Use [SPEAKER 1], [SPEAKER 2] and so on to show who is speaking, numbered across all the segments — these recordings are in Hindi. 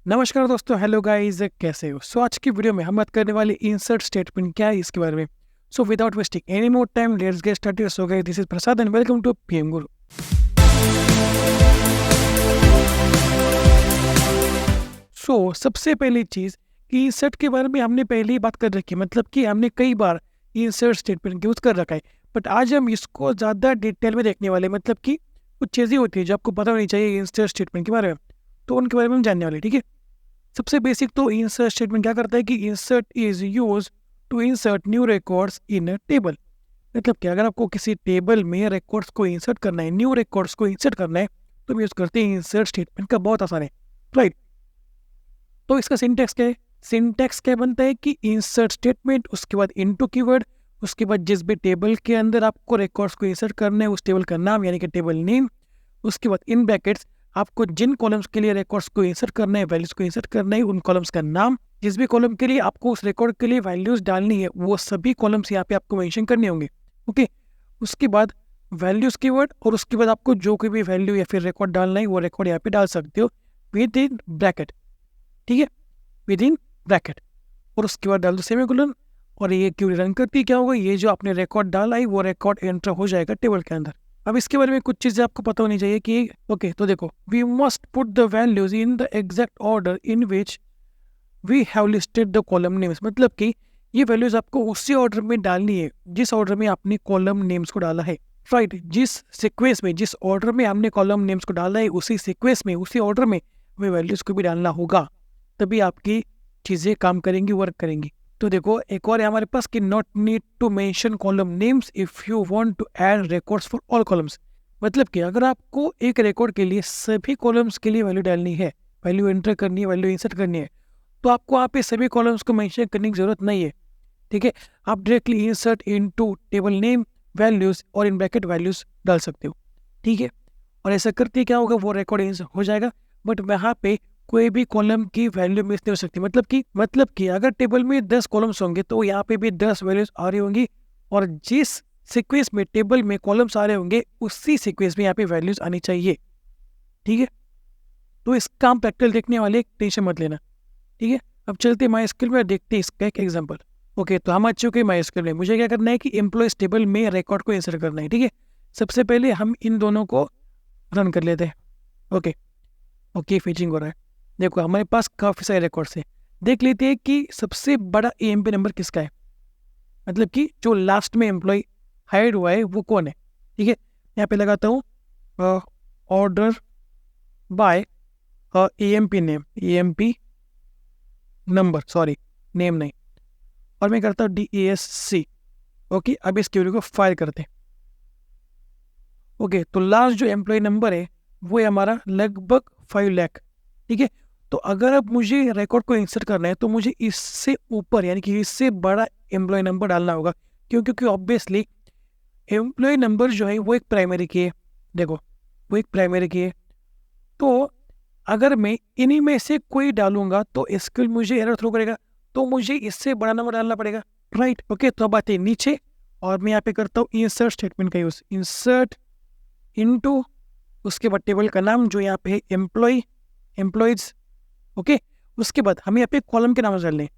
[SPEAKER 1] नमस्कार दोस्तों, हेलो गाइस, कैसे हो? आज की वीडियो में हम बात करने वाले इंसर्ट स्टेटमेंट क्या है इसके बारे में। Without wasting any more time, let's get started. Guys, this is Prasad and welcome to PM Guru. सबसे पहली चीज कि इंसर्ट के बारे में हमने पहले ही बात कर रखी है, मतलब कि हमने कई बार इंसर्ट स्टेटमेंट यूज कर रखा है। बट आज हम इसको ज़्यादा डिटेल में देखने वाले, मतलब कि कुछ चीज़ें होती है जो आपको पता होनी चाहिए इंसर्ट स्टेटमेंट के बारे में, तो उनके बारे में हम जानने वाले, ठीक है। सबसे बेसिक तो इंसर्ट स्टेटमेंट क्या करता है कि insert is use to insert new records in a table. मतलब कि अगर आपको किसी टेबल में रिकॉर्ड्स को इंसर्ट करना है, न्यू रिकॉर्ड्स को इंसर्ट करना है, तो हम यूज करते हैं इंसर्ट स्टेटमेंट का। बहुत आसान है, राइट। तो इसका सिंटैक्स क्या है? सिंटैक्स क्या बनता है कि इंसर्ट स्टेटमेंट, उसके बाद इनटू कीवर्ड, उसके बाद जिस भी टेबल के अंदर आपको रिकॉर्ड्स को इंसर्ट करना है उस टेबल का नाम यानी कि टेबल नेम, उसके बाद इन ब्रैकेट्स आपको जिन कॉलम्स के लिए रिकॉर्ड्स को इंसर्ट करना है, वैल्यूज को इंसर्ट करना है, उन कॉलम्स का नाम, जिस भी कॉलम के लिए आपको उस रिकॉर्ड के लिए वैल्यूज डालनी है वो सभी कॉलम्स यहाँ पे आपको मेंशन करने होंगे। ओके, उसके बाद वैल्यूज कीवर्ड, और उसके बाद आपको जो कोई भी वैल्यू या फिर रिकॉर्ड डालना है वो रिकॉर्ड यहाँ पे डाल सकते हो विद इन ब्रैकेट, ठीक है, विद इन ब्रैकेट। और उसके बाद डाल दो सेमीकोलन, और ये क्यों रन करती क्या होगा, ये जो आपने रिकॉर्ड डाला है वो रिकॉर्ड एंटर हो जाएगा टेबल के अंदर। अब इसके बारे में कुछ चीजें आपको पता होनी चाहिए कि ओके, तो देखो, we must put the values in the exact order in which we have listed the column names. मतलब कि ये वैल्यूज आपको उसी ऑर्डर में डालनी है जिस ऑर्डर में आपने कॉलम नेम्स को डाला है, राइट। जिस सीक्वेंस में, जिस ऑर्डर में हमने कॉलम नेम्स को डाला है उसी सीक्वेंस में, उसी ऑर्डर में वे वैल्यूज को भी डालना होगा, तभी आपकी चीजें काम करेंगी, वर्क करेंगी। तो देखो, एक और है हमारे पास कि not need to mention column names if you want to add records for all columns. मतलब कि अगर आपको एक रिकॉर्ड के लिए सभी कॉलम्स के लिए वैल्यू डालनी है, वैल्यू एंटर करनी है, वैल्यू इंसर्ट करनी है, तो आपको वहाँ पे सभी कॉलम्स को मेंशन करने की जरूरत नहीं है, ठीक है। आप directly insert into table name values और इन ब्रैकेट वैल्यूज डाल सकते हो, ठीक है। और ऐसा करते क्या होगा, वो रिकॉर्ड हो जाएगा, बट वहाँ पे कोई भी कॉलम की वैल्यू मिस नहीं हो सकती। मतलब कि अगर टेबल में 10 कॉलम्स होंगे तो यहाँ पे भी 10 वैल्यूज आ रही होंगी, और जिस सीक्वेंस में टेबल में कॉलम्स आ रहे होंगे उसी सीक्वेंस में यहाँ पे वैल्यूज आनी चाहिए, ठीक है। तो इसका हम प्रैक्टिकल देखने वाले, टेंशन मत लेना, ठीक है। अब चलते माई स्किल में, देखते हैं इसका एक एग्जाम्पल। ओके, तो हम आ चुके माई स्किल में। मुझे क्या करना है कि एम्प्लॉयज टेबल में रिकॉर्ड को इंसर्ट करना है, ठीक है। सबसे पहले हम इन दोनों को रन कर लेते हैं। ओके ओके, फीचिंग हो रहा है। देखो, हमारे पास काफ़ी सारे रिकॉर्ड्स हैं। देख लेते हैं कि सबसे बड़ा एएमपी नंबर किसका है, मतलब कि जो लास्ट में एम्प्लॉय हायर्ड हुआ है वो कौन है, ठीक है। यहाँ पे लगाता हूँ order by AMP name, AMP number, sorry name नहीं, और मैं करता हूँ DASC। ओके, अब इस क्वेरी को फाइल करते हैं। ओके, तो लास्ट जो एम्प्लॉय नंबर है वो है हमारा लगभग 5 लाख, ठीक है। तो अगर अब मुझे रिकॉर्ड को इंसर्ट करना है तो मुझे इससे ऊपर यानी कि इससे बड़ा एम्प्लॉय नंबर डालना होगा, क्योंकि ऑब्वियसली एम्प्लॉय नंबर जो है वो एक प्राइमरी की है। देखो, वो एक प्राइमरी की है, तो अगर मैं इन्हीं में से कोई डालूंगा तो एसक्यूएल मुझे एरर थ्रो करेगा, तो मुझे इससे बड़ा नंबर डालना पड़ेगा, राइट। ओके, तो अब आते हैं नीचे, और मैं यहाँ पे करता हूँ इंसर्ट स्टेटमेंट का यूज, इंसर्ट इनटू, उसके बाद टेबल का नाम जो यहाँ पे है एम्प्लॉयज। ओके, उसके बाद हमें यहाँ पे कॉलम के नाम डालने हैं,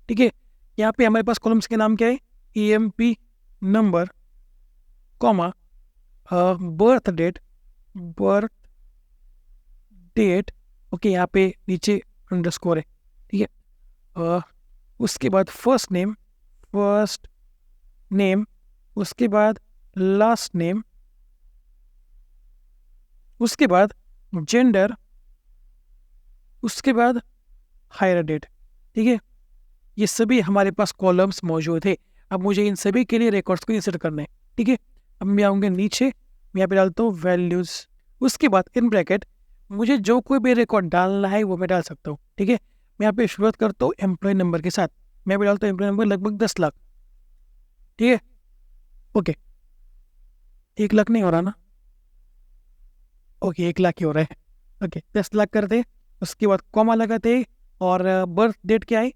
[SPEAKER 1] ठीक है। यहाँ पे हमारे पास कॉलम्स के नाम क्या है, EMP number, comma, birth date, okay, यहाँ पे नीचे अंडरस्कोर है, ठीक है। उसके बाद फर्स्ट नेम, उसके बाद लास्ट नेम, उसके बाद जेंडर, उसके बाद हायर डेट, ठीक है। ये सभी हमारे पास कॉलम्स मौजूद है। अब मुझे इन सभी के लिए रिकॉर्ड्स को इंसर्ट करना है, ठीक है। अब मैं आऊँगा नीचे, मैं यहाँ पे डालता हूँ वैल्यूज, उसके बाद इन ब्रैकेट मुझे जो कोई भी रिकॉर्ड डालना है वो मैं डाल सकता हूँ, ठीक है। मैं यहाँ पे शुरुआत करता हूँ एम्प्लॉय नंबर के साथ, मैं यहाँ पे डालता हूँ एम्प्लॉय नंबर लगभग 10 लाख, ठीक है। ओके, 1 लाख नहीं हो रहा ना, ओके 1 लाख ही हो रहा है। ओके, 10 लाख करते, उसके बाद कॉमा लगाते, और बर्थ डेट क्या है,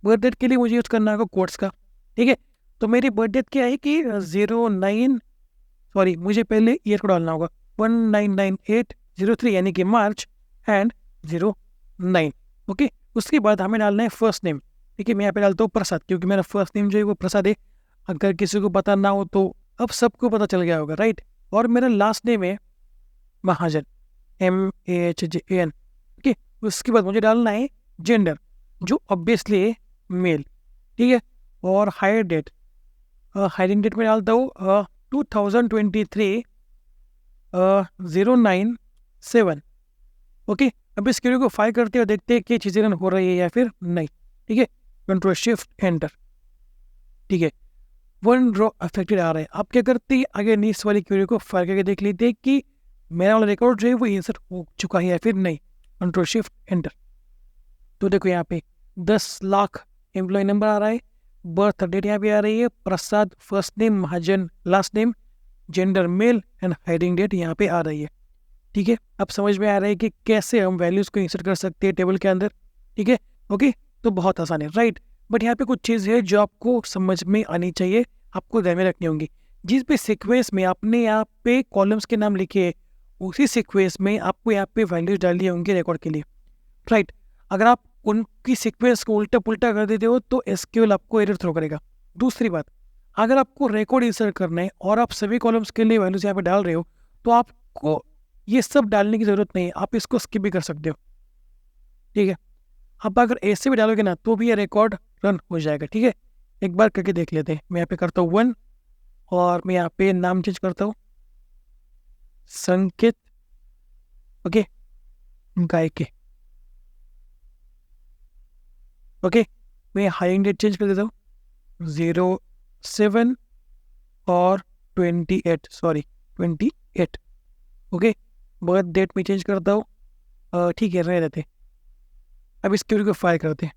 [SPEAKER 1] बर्थ डेट के लिए मुझे यूज करना होगा कोट्स का, ठीक है। तो मेरी बर्थ डेट क्या है कि 09, सॉरी मुझे पहले ईयर को डालना होगा 199803 यानी कि मार्च एंड 09, ओके, उसके बाद हमें डालना है फर्स्ट नेम। ठीक है, मैं यहाँ पे डालता हूँ प्रसाद, क्योंकि मेरा फर्स्ट नेम जो है वो प्रसाद है। अगर किसी को पता ना हो तो अब सबको पता चल गया होगा, राइट। और मेरा लास्ट नेम है महाजन, MAHJAN। ठीक है, उसके बाद मुझे डालना है जेंडर, जो ऑब्वियसली है मेल। ठीक है, और हायर डेट, हायरिंग डेट में डालता हूँ 2023 097। ओके, अब इस क्वेरी को फाइल करते हुए देखते हैं कि चीज़ें रन हो रही है या फिर नहीं। ठीक है, कंट्रोल शिफ्ट एंटर। ठीक है, 1 रो अफेक्टेड आ रहा है। आप क्या करते हैं, आगे नीस वाली क्वेरी को फाइल करके देख लेते हैं कि मेरा वाला रिकॉर्ड जो है वो इंसर्ट हो चुका है या फिर नहीं। Control shift enter. तो देखो यहाँ पे 10 लाख एम्प्लॉय नंबर आ रहा है, बर्थ डेट यहाँ पे आ रही है Prasad first name, Mahajan last name, gender male and hiring date यहाँ पे आ रही है। ठीक है, अब समझ में आ रहा है कि कैसे हम वैल्यूज़ को इंसर्ट कर सकते हैं टेबल के अंदर। ठीक है, ओके, तो बहुत आसान है, राइट। बट यहाँ पे कुछ चीज़ है जो आपको समझ में आनी चाहिए, आपको ध्यान में रखनी होंगी। जिस भी सीक्वेंस में आपने यहाँ पे कॉलम्स के नाम लिखे हैं, उसी सीक्वेंस में आपको यहाँ पे वैल्यूज डालनी होंगी रिकॉर्ड के लिए, राइट। अगर आप उनकी सीक्वेंस को उल्टा पुल्टा कर देते हो तो एसक्यूएल आपको एरर थ्रो करेगा। दूसरी बात, अगर आपको रिकॉर्ड इंसर्ट करना है और आप सभी कॉलम्स के लिए वैल्यूज यहाँ पे डाल रहे हो, तो आपको ये सब डालने की ज़रूरत नहीं है, आप इसको स्किप भी कर सकते हो। ठीक है, अब अगर ऐसे भी डालोगे ना तो भी ये रिकॉर्ड रन हो जाएगा। ठीक है, एक बार करके देख लेते हैं। मैं यहाँ पे करता हूँ 1 और मैं यहाँ पे नाम चेंज करता हूँ संकेत, ओके, गाय के। ओके, मैं हायरिंग डेट चेंज कर देता हूँ 07 और 28, सॉरी 28। ओके, बर्थ डेट में चेंज करता हूँ, ठीक है, रह देते। अब इस क्यूरी को फाइल करते हैं,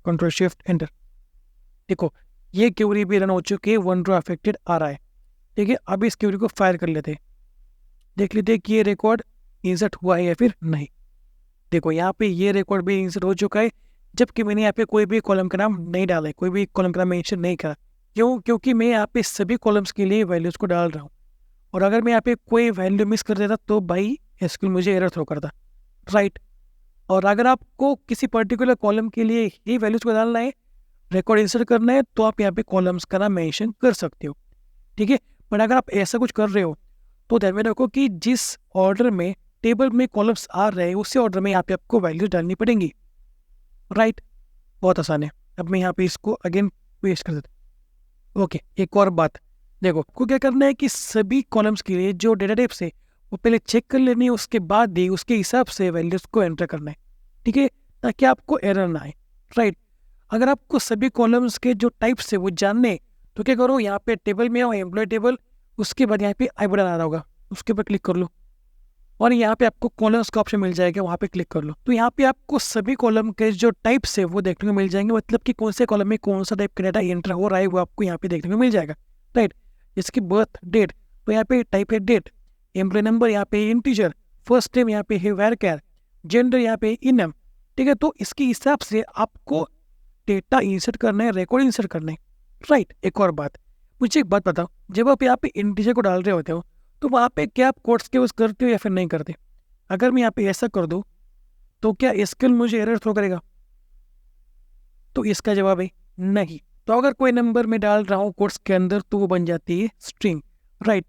[SPEAKER 1] कंट्रोल शिफ्ट एंटर। देखो ये क्यूरी भी रन हो चुकी है, 1 रो अफेक्टेड आ रहा है। ठीक है, अब इस क्यूरी को फाइल कर लेते हैं, देख लेते हैं कि ये रिकॉर्ड इंसर्ट हुआ है या फिर नहीं। देखो यहाँ पे ये रिकॉर्ड भी इंसर्ट हो चुका है, जबकि मैंने यहाँ पे कोई भी कॉलम का नाम नहीं डाला है, कोई भी कॉलम का नाम मेंशन नहीं करा। क्यों? क्योंकि मैं यहाँ पे सभी कॉलम्स के लिए वैल्यूज़ को डाल रहा हूँ, और अगर मैं यहाँ पे कोई वैल्यू मिस कर देता तो भाई एसक्यूएल मुझे एरर थ्रो करता, राइट। और अगर आपको किसी पर्टिकुलर कॉलम के लिए ही वैल्यूज़ को डालना है, रिकॉर्ड इंसर्ट करना है, तो आप यहाँ पे कॉलम्स का नाम मेंशन कर सकते हो। ठीक है, बट अगर आप ऐसा कुछ कर रहे हो तो ध्यान में रखो कि जिस ऑर्डर में टेबल में कॉलम्स आ रहे हैं उसी ऑर्डर में यहाँ पे आपको वैल्यूज डालनी पड़ेंगी, राइट। बहुत आसान है। अब मैं यहाँ पे इसको अगेन पेस्ट कर देता हूँ। ओके, एक और बात, देखो आपको क्या करना है कि सभी कॉलम्स के लिए जो डेटा टाइप्स है वो पहले चेक कर लेनी है, उसके बाद ही उसके हिसाब से वैल्यूज को एंटर करना है। ठीक है, ताकि आपको एरर ना आए, राइट। अगर आपको सभी कॉलम्स के जो टाइप्स है वो जानने, तो क्या करो, यहाँ पे टेबल में आओ, एम्प्लॉय टेबल, उसके बाद यहाँ पे आई बटन आ रहा होगा, उसके ऊपर क्लिक कर लो और यहाँ पे आपको कॉलम्स का ऑप्शन मिल जाएगा, वहाँ पे क्लिक कर लो। तो यहाँ पे आपको सभी कॉलम के जो टाइप्स है वो देखने को मिल जाएंगे, मतलब कि कौन से कॉलम में कौन सा टाइप का डाटा एंटर हो रहा है वो आपको यहाँ पे देखने को मिल जाएगा, राइट। इसकी बर्थ डेट, तो यहाँ पे टाइप है डेट, एम्प्लॉय नंबर यहाँ पे इंटीजर, फर्स्ट नेम यहाँ पे है varchar, जेंडर यहाँ पे इनम। ठीक है, तो इसके हिसाब से आपको डेटा इंसर्ट करना है, रिकॉर्ड इंसर्ट करना है, राइट। एक और बात, मुझे एक बात बताओ, जब आप यहाँ पे इंटीजर को डाल रहे होते हो तो वहाँ पे क्या आप कोट्स के यूज करते हो या फिर नहीं करते? अगर मैं यहाँ पे ऐसा कर दूँ तो क्या एसक्यूएल मुझे एरर थ्रो करेगा? तो इसका जवाब है नहीं। तो अगर कोई नंबर मैं डाल रहा हूँ कोट्स के अंदर तो वो बन जाती है स्ट्रिंग, राइट।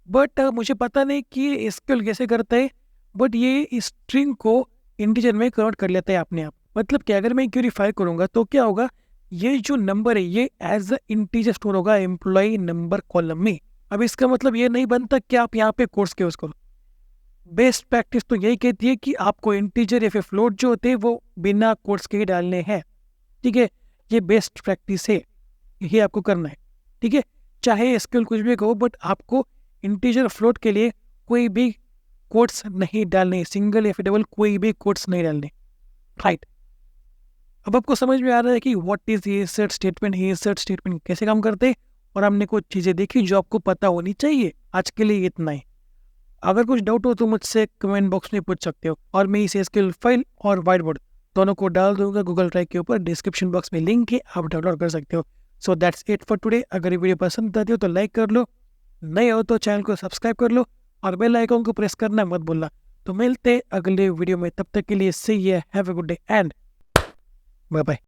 [SPEAKER 1] बट मुझे पता नहीं कि एसक्यूएल कैसे करता है, बट ये स्ट्रिंग को इंटीजर में कन्वर्ट कर लेता है अपने आप। मतलब कि अगर मैं क्वेरी फाइल करूँगा तो क्या होगा, ये जो नंबर है ये एज अ इंटीजर स्टोर होगा एम्प्लॉय नंबर कॉलम में। अब इसका मतलब ये नहीं बनता कि आप यहाँ पे कोट्स के यूज करो। बेस्ट प्रैक्टिस तो यही कहती है कि आपको इंटीजर या फिर फ्लोट जो होते हैं वो बिना कोट्स के ही डालने हैं। ठीक है, ये बेस्ट प्रैक्टिस है, यही आपको करना है। ठीक है, चाहे एसक्यूएल कुछ भी कहो, बट आपको इंटीजर फ्लोट के लिए कोई भी कोट्स नहीं डालने, सिंगल या फिर डबल कोई भी कोट्स नहीं डालने, राइट। अब आपको समझ में आ रहा है कि what is insert statement, insert statement कैसे काम करते हैं, और हमने कुछ चीज़ें देखी जो आपको पता होनी चाहिए। आज के लिए इतना ही। अगर कुछ डाउट हो तो मुझसे कमेंट बॉक्स में पूछ सकते हो, और मैं इस एसक्यूएल फाइल और व्हाइट बोर्ड दोनों को डाल दूंगा गूगल ड्राइव के ऊपर, डिस्क्रिप्शन बॉक्स में लिंक है, आप डाउनलोड कर सकते हो। So that's it for today. अगर ये वीडियो पसंद आती हो तो लाइक कर लो, नए हो तो चैनल को सब्सक्राइब कर लो, और बेल आइकन को प्रेस करना मत भूलना, तो मिलते हैं अगले वीडियो में, तब तक के लिए see you, have a good day and bye bye.